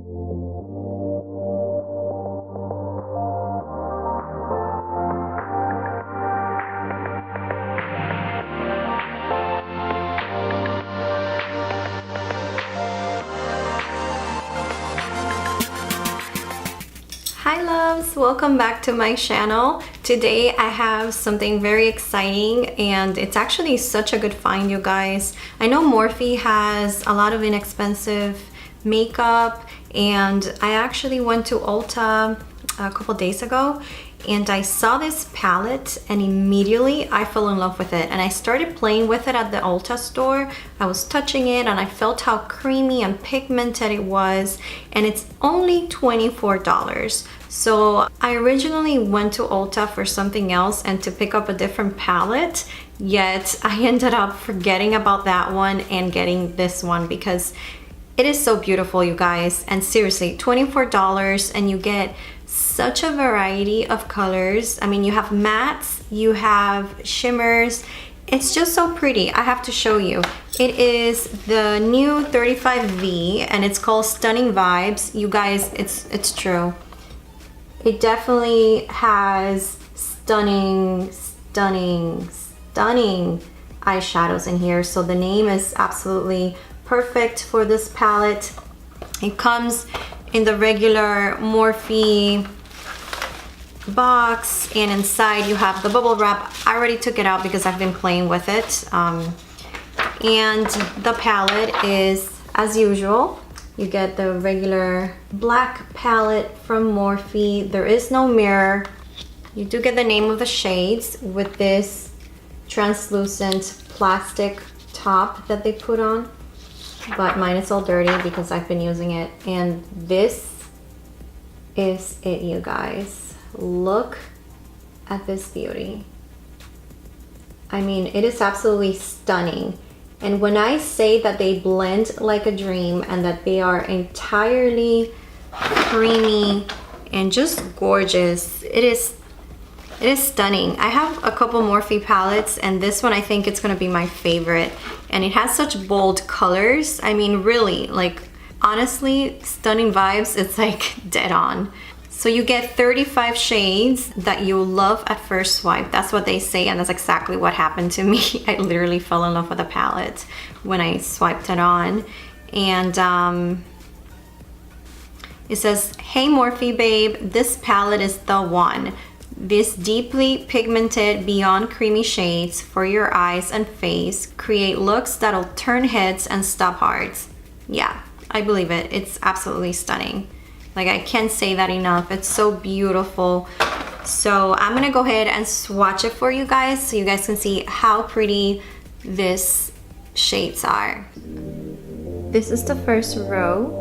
Hi loves, welcome back to my channel. Today I have something very exciting and it's actually such a good find, you guys. I know Morphe has a lot of inexpensive makeup and I actually went to Ulta a couple days ago and I saw this palette and immediately I fell in love with it and I started playing with it at the Ulta store. I was touching it and I felt how creamy and pigmented it was, and it's only $24. So I originally went to Ulta for something else and to pick up a different palette, yet I ended up forgetting about that one and getting this one because it is so beautiful, you guys. And seriously, $24 and you get such a variety of colors. I mean, you have mattes, you have shimmers. It's just so pretty. I have to show you. It is the new 35V and it's called Stunning Vibes. You guys, it's true. It definitely has stunning eyeshadows in here. So the name is absolutely perfect for this palette. It comes in the regular Morphe box and inside you have the bubble wrap. I already took it out because I've been playing with it. And the palette is, as usual, you get the regular black palette from Morphe. There is no mirror. You do get the name of the shades with this translucent plastic top that they put on, but mine is all dirty because I've been using it. And this is it, you guys. Look at this beauty. I mean, it is absolutely stunning. And when I say that they blend like a dream and that they are entirely creamy and just gorgeous, it is stunning. I have a couple Morphe palettes and this one I think it's gonna be my favorite. And it has such bold colors. I mean, really, like, honestly, Stunning Vibes, it's like dead on. So you get 35 shades that you love at first swipe. That's what they say, and that's exactly what happened to me. I literally fell in love with the palette when I swiped it on. And it says, "Hey Morphe babe, this palette is the one. This deeply pigmented, beyond creamy shades for your eyes and face create looks that'll turn heads and stop hearts." Yeah, I believe it. It's absolutely stunning. Like, I can't say that enough. It's so beautiful. So I'm gonna go ahead and swatch it for you guys so you guys can see how pretty this shades are. This is the first row.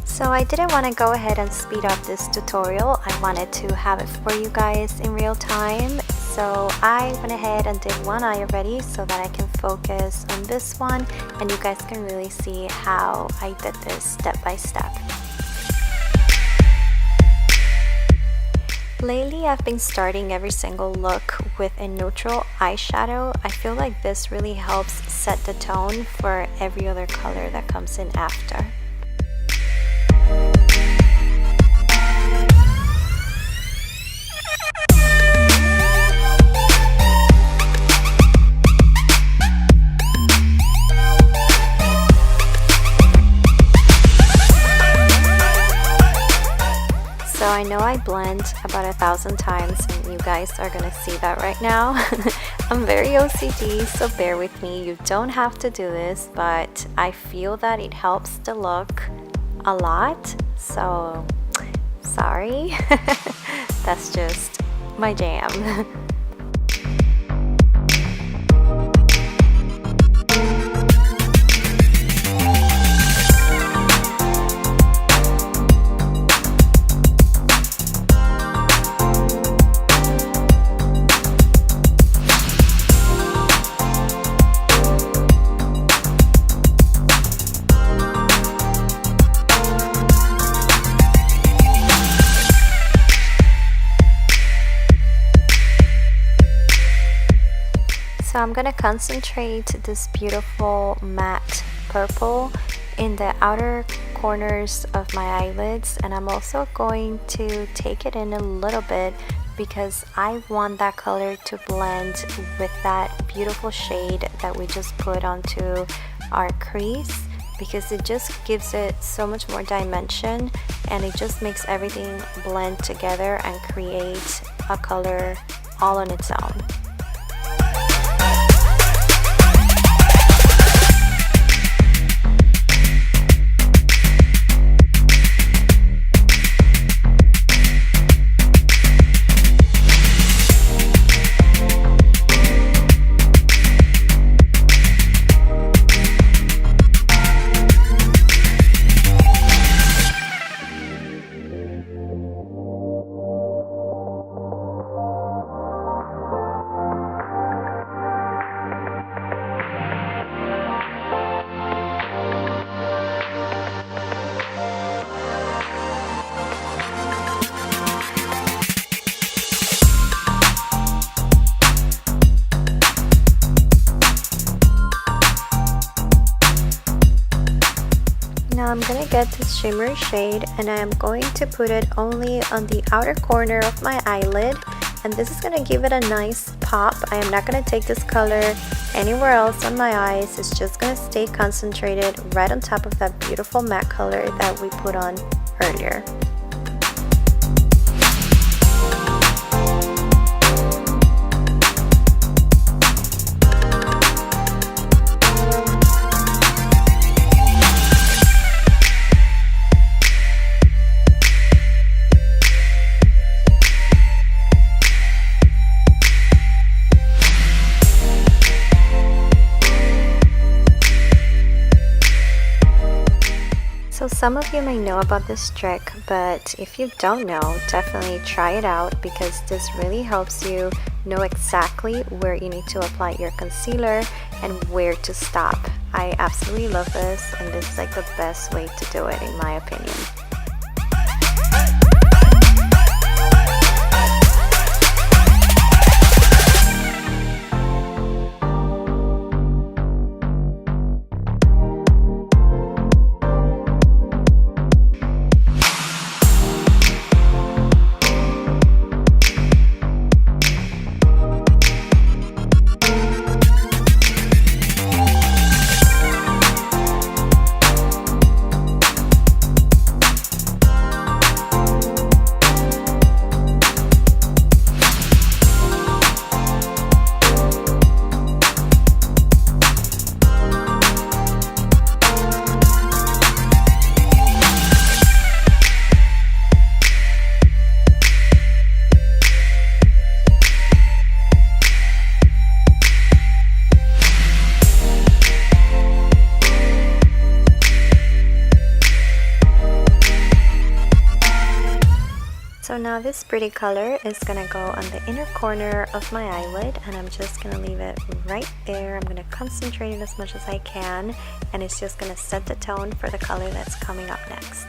So I didn't want to go ahead and speed up this tutorial. I wanted to have it for you guys in real time. So I went ahead and did one eye already so that I can focus on this one and you guys can really see how I did this step by step. Lately, I've been starting every single look with a neutral eyeshadow. I feel like this really helps set the tone for every other color that comes in after. So I know I blend about 1,000 times and you guys are gonna see that right now. I'm very OCD, so bear with me. You don't have to do this, but I feel that it helps the look a lot. So sorry, that's just my jam. So I'm gonna concentrate this beautiful matte purple in the outer corners of my eyelids, and I'm also going to take it in a little bit because I want that color to blend with that beautiful shade that we just put onto our crease, because it just gives it so much more dimension and it just makes everything blend together and create a color all on its own. Now I'm gonna get this shimmery shade and I am going to put it only on the outer corner of my eyelid, and this is gonna give it a nice pop. I am not gonna take this color anywhere else on my eyes. It's just gonna stay concentrated right on top of that beautiful matte color that we put on earlier. So some of you may know about this trick, but if you don't know, definitely try it out, because this really helps you know exactly where you need to apply your concealer and where to stop. I absolutely love this, and this is like the best way to do it in my opinion. So now this pretty color is gonna go on the inner corner of my eyelid, and I'm just gonna leave it right there. I'm gonna concentrate it as much as I can, and it's just gonna set the tone for the color that's coming up next.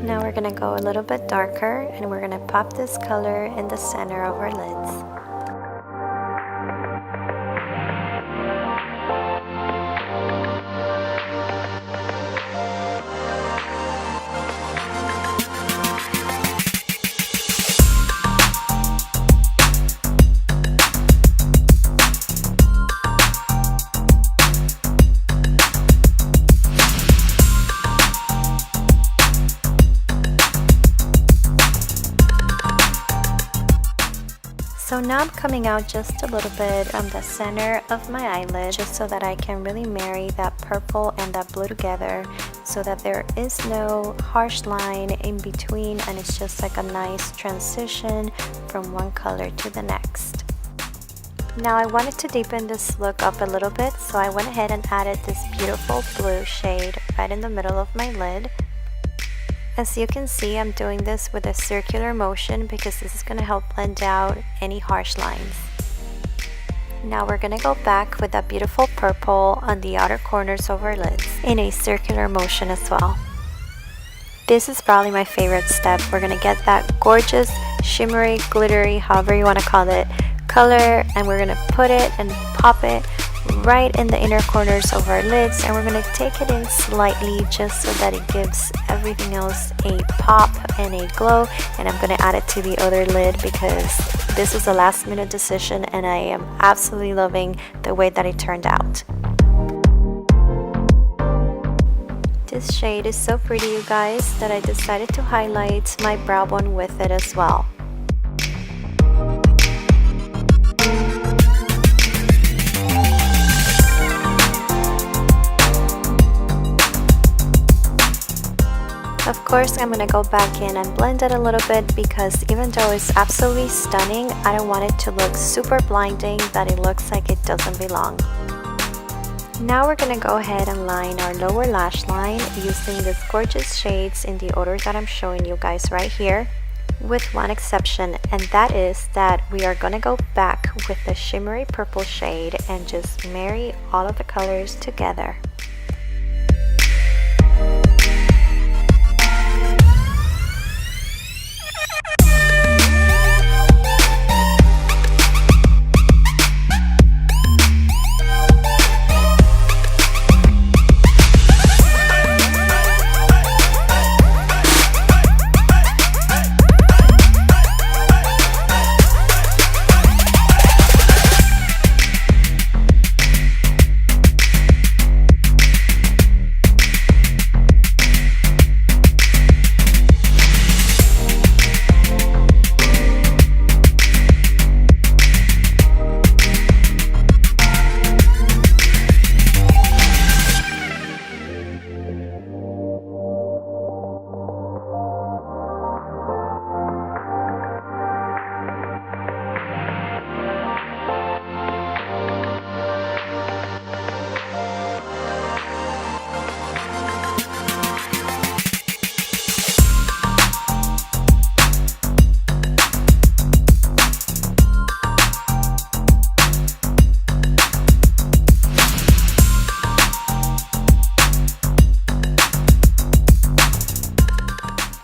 Now we're gonna go a little bit darker, and we're gonna pop this color in the center of our lids. So now I'm coming out just a little bit on the center of my eyelid, just so that I can really marry that purple and that blue together, so that there is no harsh line in between, and it's just like a nice transition from one color to the next. Now I wanted to deepen this look up a little bit, so I went ahead and added this beautiful blue shade right in the middle of my lid. As you can see, I'm doing this with a circular motion because this is going to help blend out any harsh lines. Now we're going to go back with that beautiful purple on the outer corners of our lids in a circular motion as well. This is probably my favorite step. We're going to get that gorgeous, shimmery, glittery, however you want to call it, color, and we're going to put it and pop it right in the inner corners of our lids, and we're going to take it in slightly just so that it gives everything else a pop and a glow. And I'm going to add it to the other lid because this was a last minute decision and I am absolutely loving the way that it turned out. This shade is so pretty, you guys, that I decided to highlight my brow bone with it as well. Of course, I'm going to go back in and blend it a little bit because even though it's absolutely stunning, I don't want it to look super blinding that it looks like it doesn't belong. Now we're going to go ahead and line our lower lash line using these gorgeous shades in the order that I'm showing you guys right here, with one exception, and that is that we are going to go back with the shimmery purple shade and just marry all of the colors together.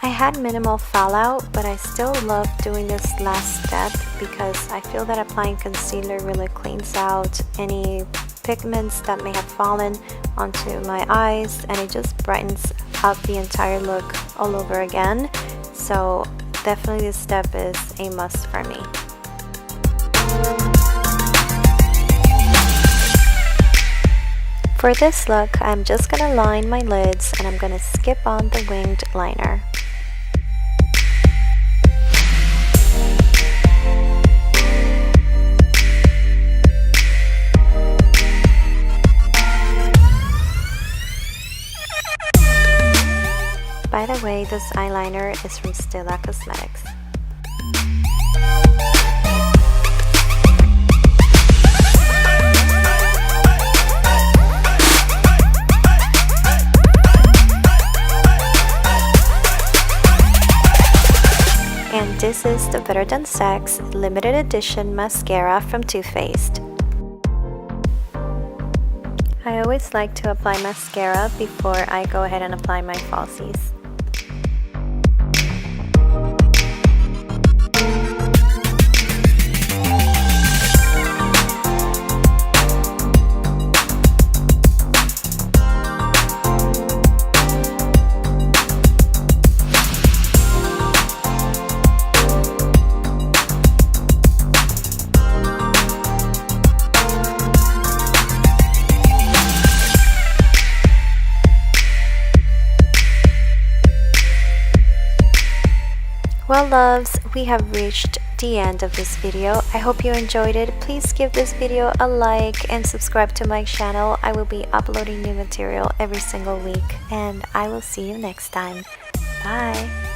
I had minimal fallout, but I still love doing this last step because I feel that applying concealer really cleans out any pigments that may have fallen onto my eyes, and it just brightens up the entire look all over again. So definitely this step is a must for me. For this look, I'm just gonna line my lids and I'm gonna skip on the winged liner. By the way, this eyeliner is from Stila Cosmetics. And this is the Better Than Sex limited edition mascara from Too Faced. I always like to apply mascara before I go ahead and apply my falsies. Well loves, we have reached the end of this video. I hope you enjoyed it. Please give this video a like and subscribe to my channel. I will be uploading new material every single week, and I will see you next time. Bye!